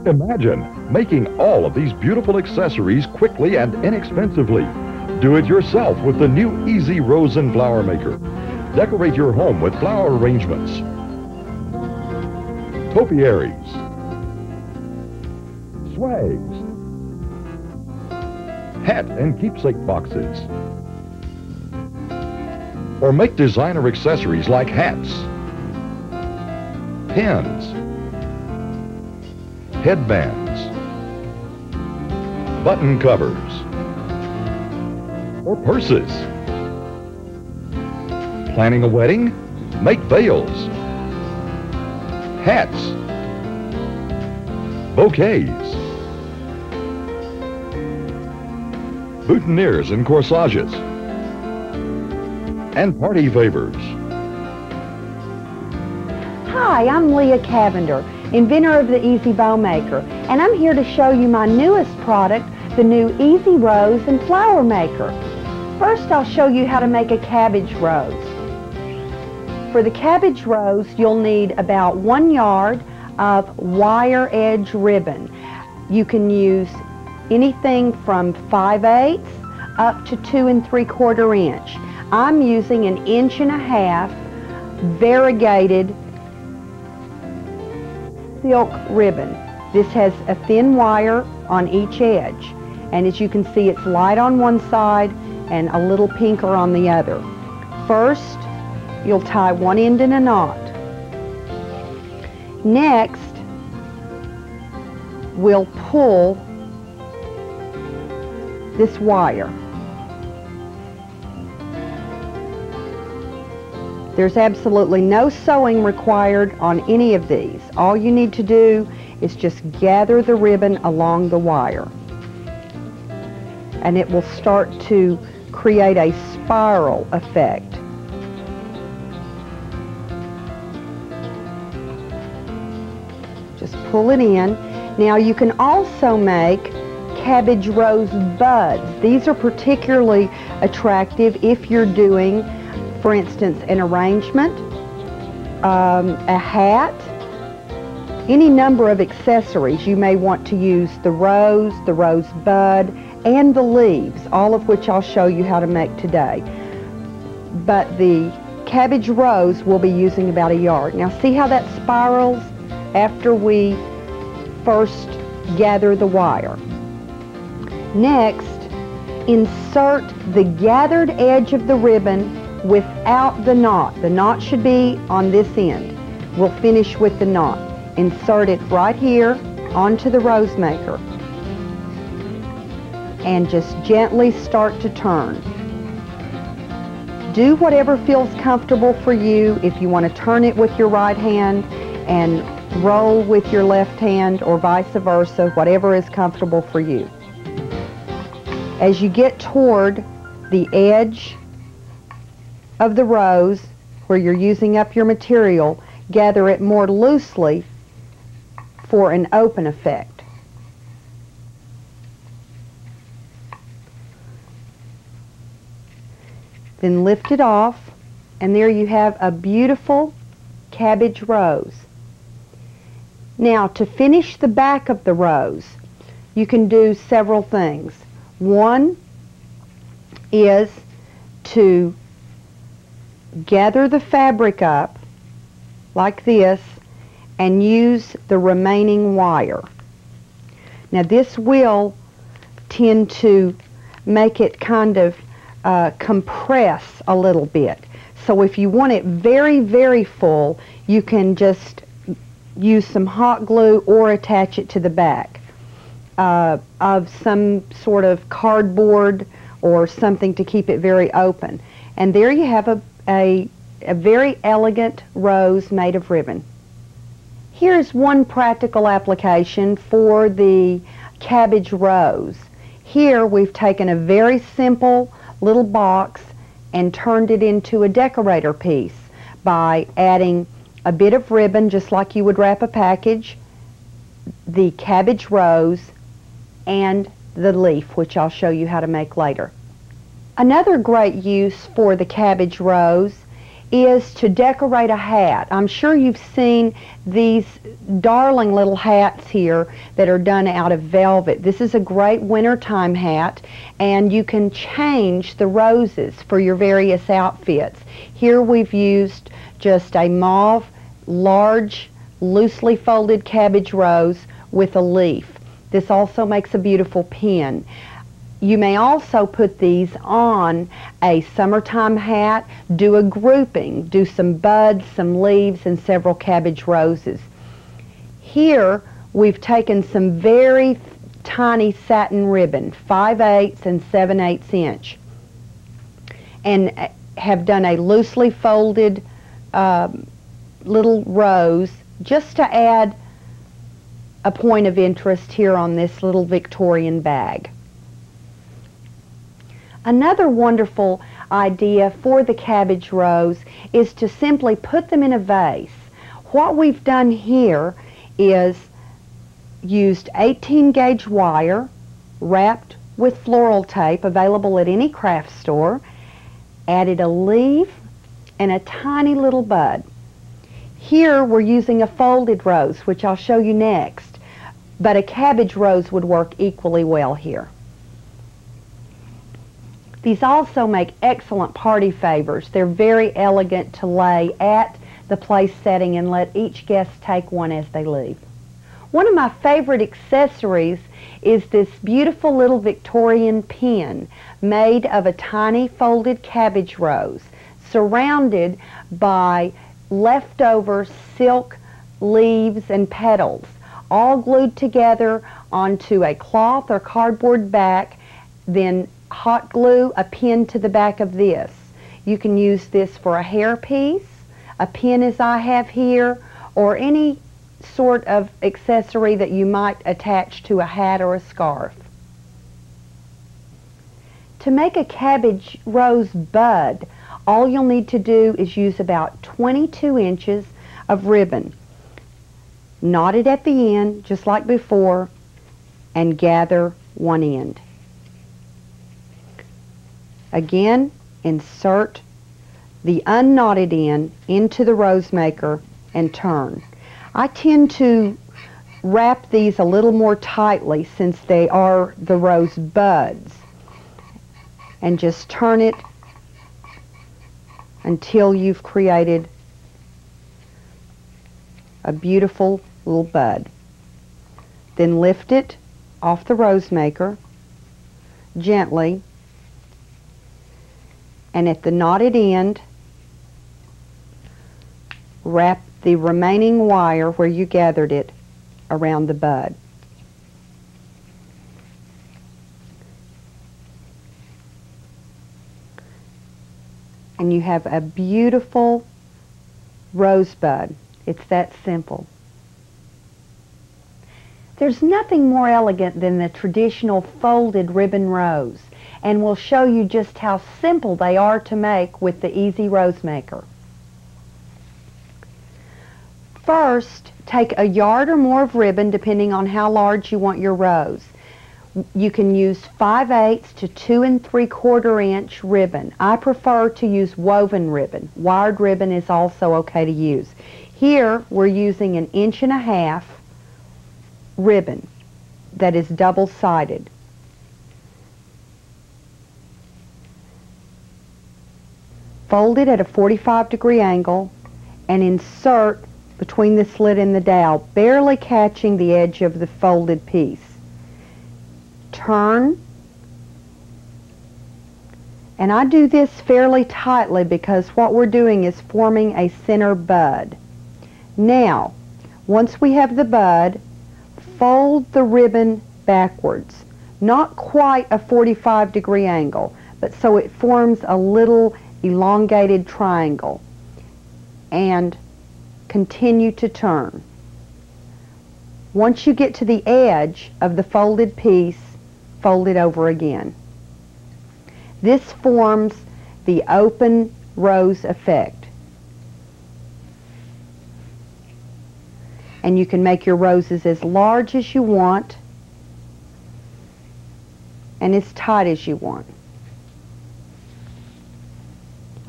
Imagine making all of these beautiful accessories quickly and inexpensively. Do it yourself with the new Easy Rose and Flower Maker. Decorate your home with flower arrangements, topiaries, swags, hat and keepsake boxes, or make designer accessories like hats, pins, headbands, button covers, or purses. Planning a wedding? Make veils, hats, bouquets, boutonnieres and corsages, and party favors. Hi, I'm Leah Cavender, inventor of the Easy Bow Maker, and I'm here to show you my newest product, the new Easy Rose and Flower Maker. First, I'll show you how to make a cabbage rose. For the cabbage rose, you'll need about 1 yard of wire edge ribbon. You can use anything from 5/8 up to 2 3/4 inch. I'm using 1.5 inch variegated silk ribbon. This has a thin wire on each edge, and as you can see, it's light on one side and a little pinker on the other. First, you'll tie one end in a knot. Next, we'll pull this wire. There's absolutely no sewing required on any of these. All you need to do is just gather the ribbon along the wire, and it will start to create a spiral effect. Just pull it in. Now you can also make cabbage rose buds. These are particularly attractive if you're doing, for instance, an arrangement, a hat, any number of accessories. You may want to use the rose bud, and the leaves, all of which I'll show you how to make today. But the cabbage rose we'll be using about 1 yard. Now see how that spirals after we first gather the wire. Next, insert the gathered edge of the ribbon without the knot. The knot should be on this end. We'll finish with the knot. Insert it right here onto the rose maker, and just gently start to turn. Do whatever feels comfortable for you. If you want to turn it with your right hand and roll with your left hand, or vice versa, whatever is comfortable for you. As you get toward the edge of the rose where you're using up your material, gather it more loosely for an open effect. Then lift it off, and there you have a beautiful cabbage rose. Now, to finish the back of the rose, you can do several things. One is to gather the fabric up like this and use the remaining wire. Now, this will tend to make it kind of compress a little bit. So if you want it very, very full, you can just use some hot glue or attach it to the back of some sort of cardboard or something to keep it very open. And there you have a very elegant rose made of ribbon. Here's one practical application for the cabbage rose. Here we've taken a very simple little box and turned it into a decorator piece by adding a bit of ribbon, just like you would wrap a package, the cabbage rose, and the leaf, which I'll show you how to make later. Another great use for the cabbage rose is to decorate a hat. I'm sure you've seen these darling little hats here that are done out of velvet. This is a great wintertime hat, and you can change the roses for your various outfits. Here we've used just a mauve, large, loosely folded cabbage rose with a leaf. This also makes a beautiful pin. You may also put these on a summertime hat, do a grouping, do some buds, some leaves, and several cabbage roses. Here we've taken some very tiny satin ribbon, 5/8 and 7/8 inch, and have done a loosely folded little rose just to add a point of interest here on this little Victorian bag. Another wonderful idea for the cabbage rose is to simply put them in a vase. What we've done here is used 18 gauge wire wrapped with floral tape available at any craft store, added a leaf and a tiny little bud. Here we're using a folded rose, which I'll show you next, but a cabbage rose would work equally well here. These also make excellent party favors. They're very elegant to lay at the place setting and let each guest take one as they leave. One of my favorite accessories is this beautiful little Victorian pin made of a tiny folded cabbage rose surrounded by leftover silk leaves and petals, all glued together onto a cloth or cardboard back, then hot glue a pin to the back of this. You can use this for a hairpiece, a pin as I have here, or any sort of accessory that you might attach to a hat or a scarf. To make a cabbage rose bud, all you'll need to do is use about 22 inches of ribbon. Knot it at the end, just like before, and gather one end. Again, insert the unknotted end into the rose maker and turn. I tend to wrap these a little more tightly since they are the rose buds, and just turn it until you've created a beautiful little bud. Then lift it off the rose maker gently, and at the knotted end, wrap the remaining wire where you gathered it around the bud. And you have a beautiful rosebud. It's that simple. There's nothing more elegant than the traditional folded ribbon rose, and we'll show you just how simple they are to make with the Easy Rose Maker. First, take a yard or more of ribbon depending on how large you want your rose. You can use 5/8 to 2 3/4 inch ribbon. I prefer to use woven ribbon. Wired ribbon is also okay to use. Here we're using 1.5 inch ribbon that is double-sided. Fold it at a 45-degree angle and insert between the slit and the dowel, barely catching the edge of the folded piece. Turn, and I do this fairly tightly because what we're doing is forming a center bud. Now, once we have the bud, fold the ribbon backwards, not quite a 45-degree angle, but so it forms a little elongated triangle, and continue to turn. Once you get to the edge of the folded piece, fold it over again. This forms the open rose effect. And you can make your roses as large as you want and as tight as you want.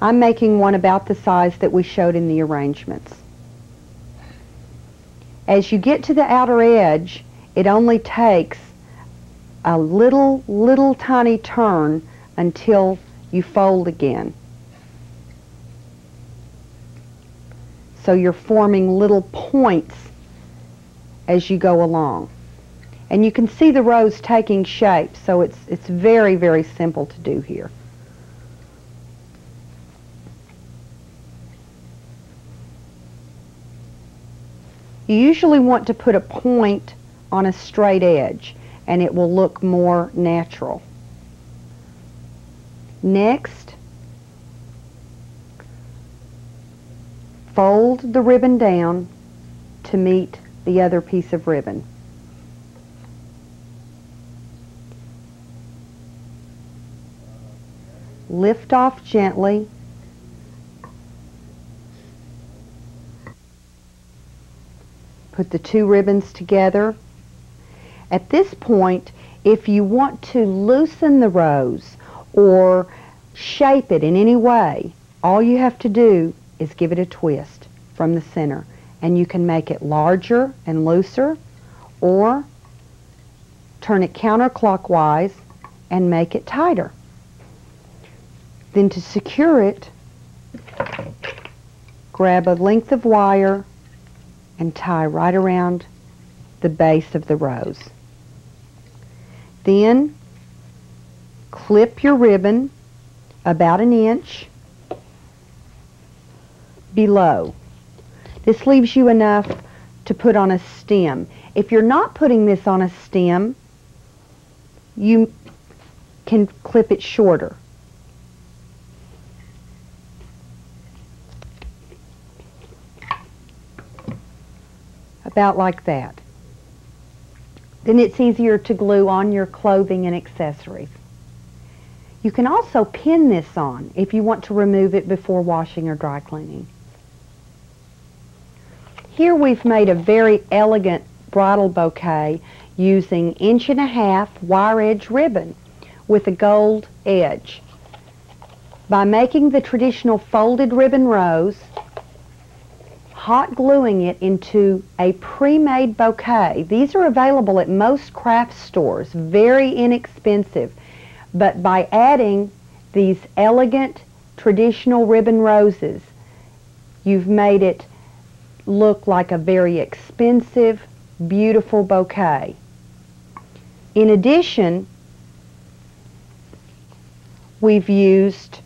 I'm making one about the size that we showed in the arrangements. As you get to the outer edge, it only takes a little tiny turn until you fold again. So you're forming little points as you go along. And you can see the rose taking shape, so it's very, very simple to do here. You usually want to put a point on a straight edge, and it will look more natural. Next, fold the ribbon down to meet the other piece of ribbon. Lift off gently. Put the two ribbons together. At this point, if you want to loosen the rose or shape it in any way, all you have to do is give it a twist from the center, and you can make it larger and looser, or turn it counterclockwise and make it tighter. Then to secure it, grab a length of wire and tie right around the base of the rose. Then clip your ribbon about an inch below. This leaves you enough to put on a stem. If you're not putting this on a stem, you can clip it shorter. About like that. Then it's easier to glue on your clothing and accessories. You can also pin this on if you want to remove it before washing or dry cleaning. Here we've made a very elegant bridal bouquet using 1.5" wire edge ribbon with a gold edge. By making the traditional folded ribbon rose, hot gluing it into a pre-made bouquet. These are available at most craft stores, very inexpensive. But by adding these elegant traditional ribbon roses, you've made it look like a very expensive, beautiful bouquet. In addition, we've used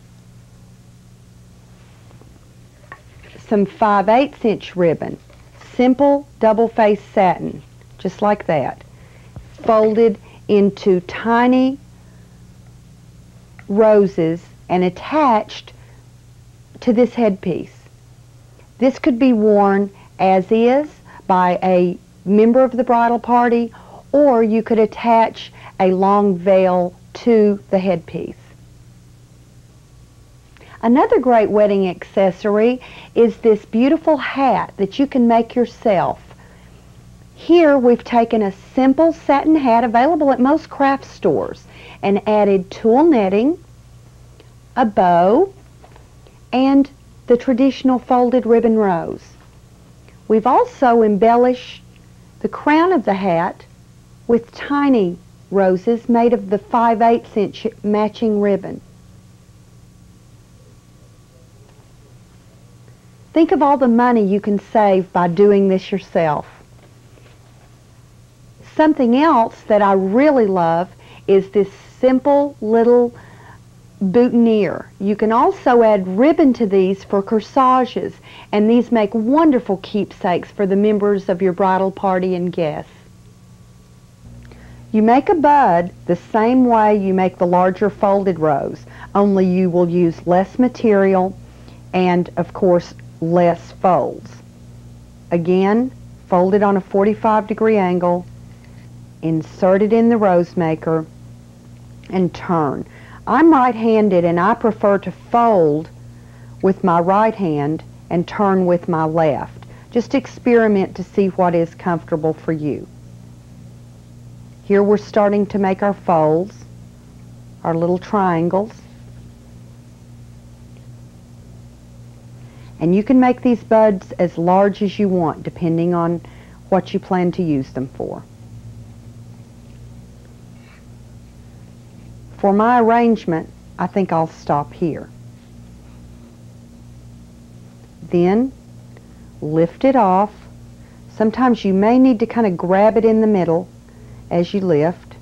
some 5/8 inch ribbon, simple double-faced satin, just like that, folded into tiny roses and attached to this headpiece. This could be worn as is by a member of the bridal party, or you could attach a long veil to the headpiece. Another great wedding accessory is this beautiful hat that you can make yourself. Here we've taken a simple satin hat available at most craft stores and added tulle netting, a bow, and the traditional folded ribbon rose. We've also embellished the crown of the hat with tiny roses made of the 5/8 inch matching ribbon. Think of all the money you can save by doing this yourself. Something else that I really love is this simple little boutonniere. You can also add ribbon to these for corsages, and these make wonderful keepsakes for the members of your bridal party and guests. You make a bud the same way you make the larger folded rose, only you will use less material and, of course, less folds. Again, fold it on a 45-degree angle, insert it in the rose maker, and turn. I'm right-handed, and I prefer to fold with my right hand and turn with my left. Just experiment to see what is comfortable for you. Here we're starting to make our folds, our little triangles. And you can make these buds as large as you want, depending on what you plan to use them for. For my arrangement, I think I'll stop here. Then lift it off. Sometimes you may need to kind of grab it in the middle as you lift.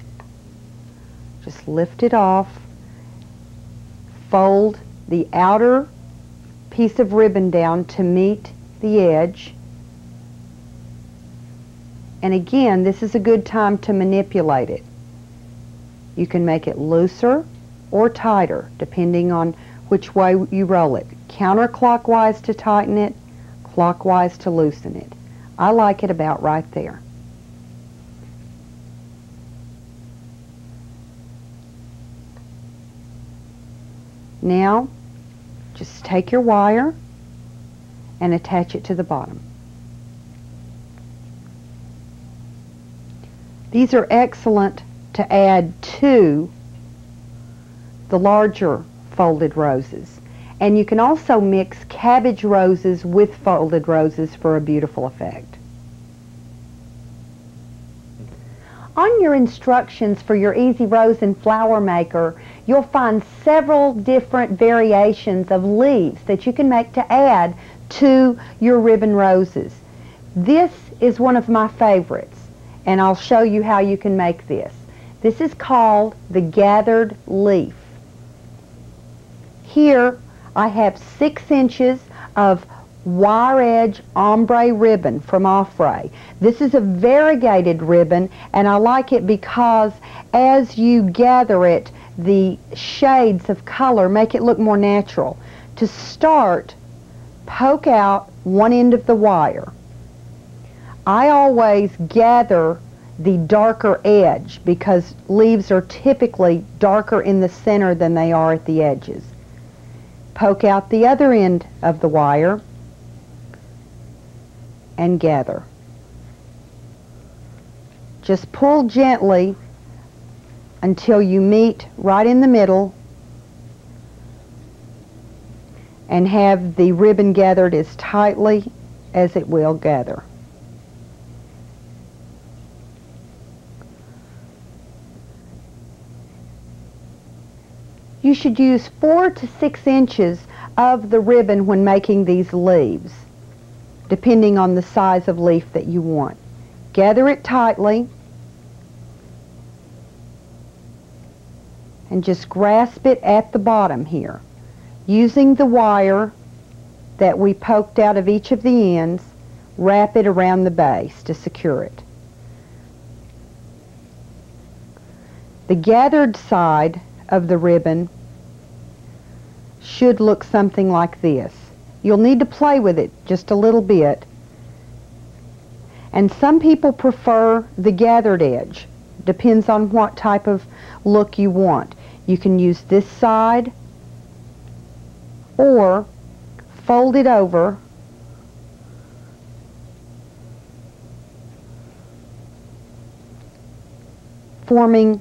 Just lift it off. Fold the outer piece of ribbon down to meet the edge. And again, this is a good time to manipulate it. You can make it looser or tighter depending on which way you roll it. Counterclockwise to tighten it, clockwise to loosen it. I like it about right there. Now, just take your wire and attach it to the bottom. These are excellent to add to the larger folded roses. And you can also mix cabbage roses with folded roses for a beautiful effect. On your instructions for your Easy Rose and Flower Maker, you'll find several different variations of leaves that you can make to add to your ribbon roses. This is one of my favorites, and I'll show you how you can make this. This is called the gathered leaf. Here I have 6 inches of wire edge ombre ribbon from Offray. This is a variegated ribbon, and I like it because as you gather it, the shades of color make it look more natural. To start, poke out one end of the wire. I always gather the darker edge because leaves are typically darker in the center than they are at the edges. Poke out the other end of the wire and gather. Just pull gently until you meet right in the middle and have the ribbon gathered as tightly as it will gather. You should use 4 to 6 inches of the ribbon when making these leaves, depending on the size of leaf that you want. Gather it tightly and just grasp it at the bottom here. Using the wire that we poked out of each of the ends, wrap it around the base to secure it. The gathered side of the ribbon should look something like this. You'll need to play with it just a little bit. And some people prefer the gathered edge. Depends on what type of look you want. You can use this side or fold it over forming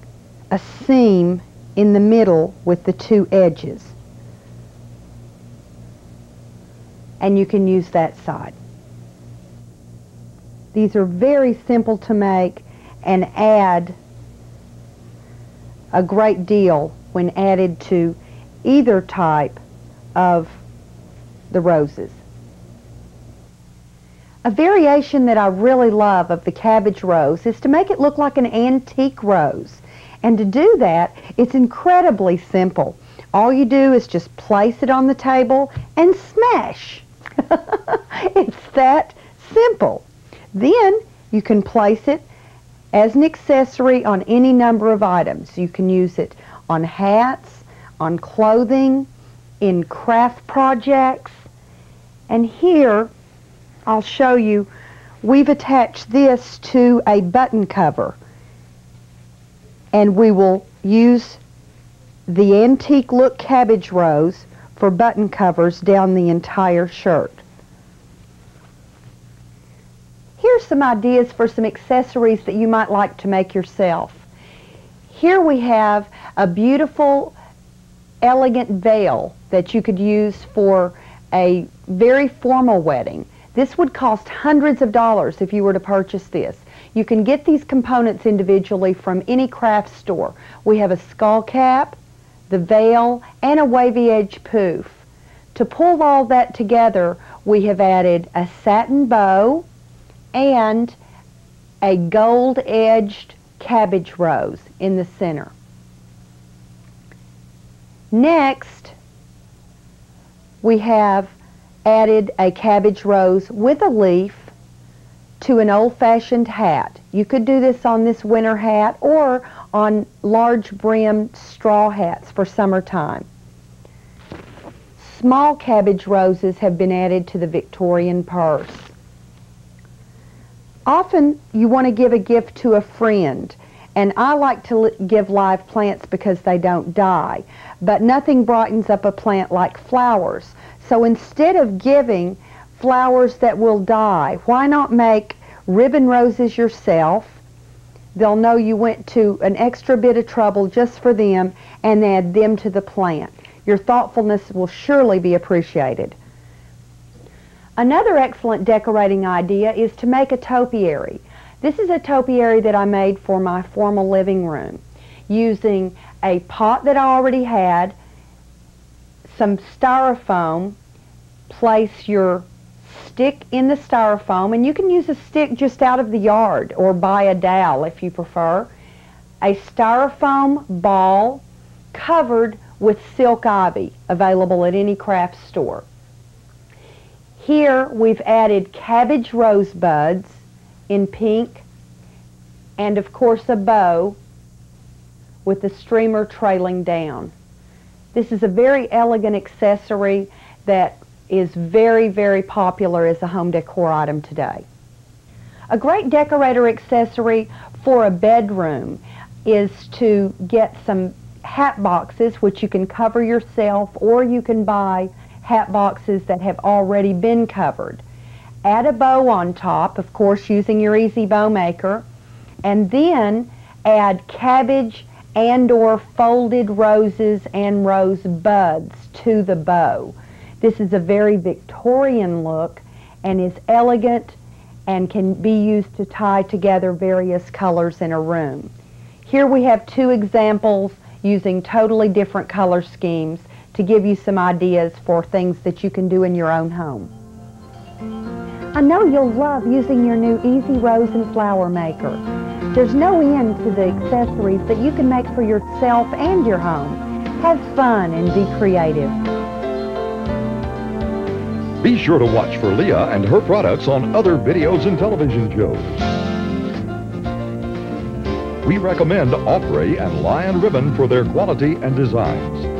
a seam in the middle with the 2 edges. And you can use that side. These are very simple to make and add a great deal when added to either type of the roses. A variation that I really love of the cabbage rose is to make it look like an antique rose. And to do that, it's incredibly simple. All you do is just place it on the table and smash. It's that simple. Then you can place it as an accessory on any number of items. You can use it on hats, on clothing, in craft projects. And here I'll show you, we've attached this to a button cover. And we will use the antique look cabbage rose for button covers down the entire shirt. Here's some ideas for some accessories that you might like to make yourself. Here we have a beautiful, elegant veil that you could use for a very formal wedding. This would cost hundreds of dollars if you were to purchase this. You can get these components individually from any craft store. We have a skull cap, the veil, and a wavy edge poof. To pull all that together, we have added a satin bow and a gold-edged cabbage rose in the center. Next, we have added a cabbage rose with a leaf to an old-fashioned hat. You could do this on this winter hat or on large brimmed straw hats for summertime. Small cabbage roses have been added to the Victorian purse. Often you want to give a gift to a friend, and I like to give live plants because they don't die, but nothing brightens up a plant like flowers. So instead of giving flowers that will die, why not make ribbon roses yourself? They'll know you went to an extra bit of trouble just for them, and add them to the plant. Your thoughtfulness will surely be appreciated. Another excellent decorating idea is to make a topiary. This is a topiary that I made for my formal living room using a pot that I already had, some styrofoam. Place your stick in the styrofoam, and you can use a stick just out of the yard or buy a dowel if you prefer. A styrofoam ball covered with silk ivy, available at any craft store. Here we've added cabbage rosebuds in pink, and of course a bow with the streamer trailing down. This is a very elegant accessory that is very, very popular as a home decor item today. A great decorator accessory for a bedroom is to get some hat boxes, which you can cover yourself, or you can buy hat boxes that have already been covered. Add a bow on top, of course using your Easy Bow Maker, and then add cabbage and or folded roses and rose buds to the bow. This is a very Victorian look and is elegant and can be used to tie together various colors in a room. Here we have two examples using totally different color schemes to give you some ideas for things that you can do in your own home. I know you'll love using your new Easy Rose and Flower Maker. There's no end to the accessories that you can make for yourself and your home. Have fun and be creative. Be sure to watch for Leah and her products on other videos and television shows. We recommend Opry and Lion Ribbon for their quality and designs.